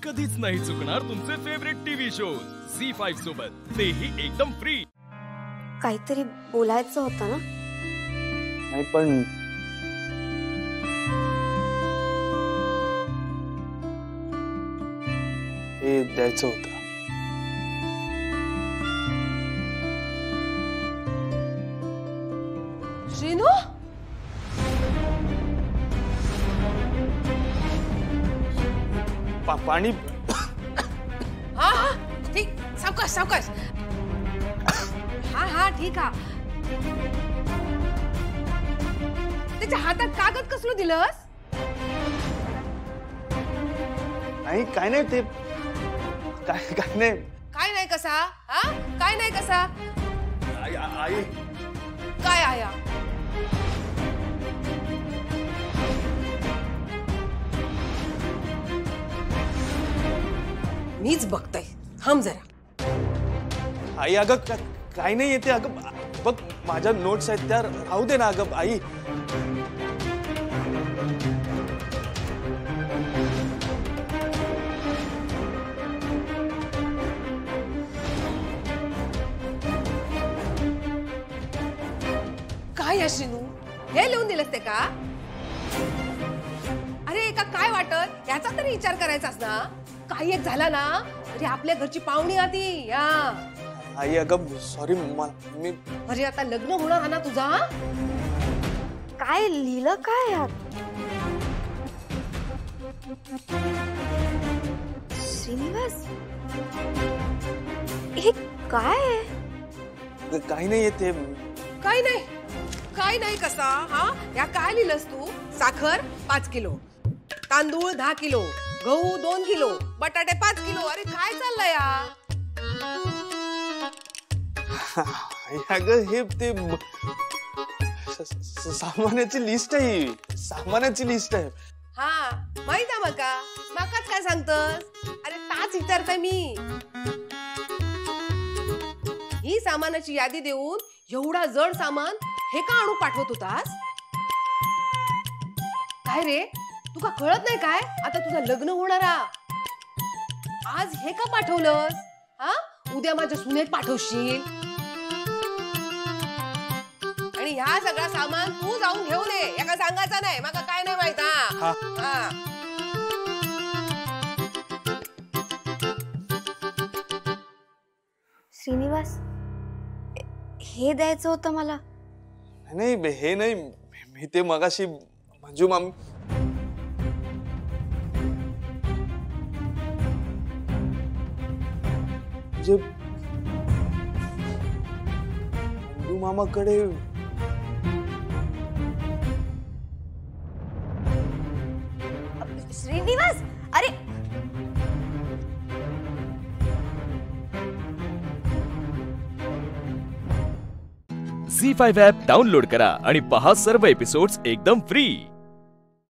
कधीच नाही चुकणार तुमचे फेवरेट टीव्ही शोज झी5 सोबत, तेही एकदम फ्री। काहीतरी बोलायचं होतं ना? नाही पण हे द्यायचं होतं। श्रीनू, पाणी। हा हा ठीक, सावकाश सावकाश। हा हा ठीक हा। त्याच्या हातात कागद कसलं दिलंस? नाही काय नाही ते काय नाही। काय नाही कसा? हा काय नाही कसा? आई काय आया? मीच बघताय, थांब जरा। आई अगं काय नाही येते अगं, बघ माझ्या नोट्स आहेत त्या राहू दे ना अगं आई। काय या श्रीनू, हे लिहून दिलंस ते का? अरे का काय वाटत, याचा तरी विचार करायचास ना। काही एक झाला ना तरी आपल्या घरची पाहुणी आती या। आई अगं सॉरी मी अरे आता लग्न होणार हा ना तुझा? काय लिहिलं काय यात? श्रीनिवास, हे काय आहे? काही नाही येते। काय नाही, काय नाही कसा? हा या काय लिहिलंस तू? साखर 5 किलो, तांदूळ 10 किलो, गहू 2 किलो, बटाटे 5 किलो। अरे काय चाललंय या? अगं हे ते सामानाची लिस्ट आहे, सामानाची लिस्ट आहे। हा माहित आहे मका, मकाच काय सांगतस? अरे ताच विचारताय मी। ही सामानाची यादी देऊन एवढा जड सामान हे का आणून पाठवत होतास? काय रे, तुका कळत नाही काय? आता तुझं लग्न होणारा, आज हे का पाठवलंस? हा उद्या माझ्या सुनेत पाठवशील आणि ह्या सगळा सामान तू जाऊन घेऊन ये, एका सांगायचं नाही, मका काय नाही माहित। हा हा श्रीनिवास, हे द्यायचं होतं मला। नाही हे नाही, मी ते मगाशी मंजू मामी मंजू मामाकडे श्रीनिवास, अरे झी5 ॲप डाउनलोड करा आणि पहा सर्व एपिसोड्स एकदम फ्री।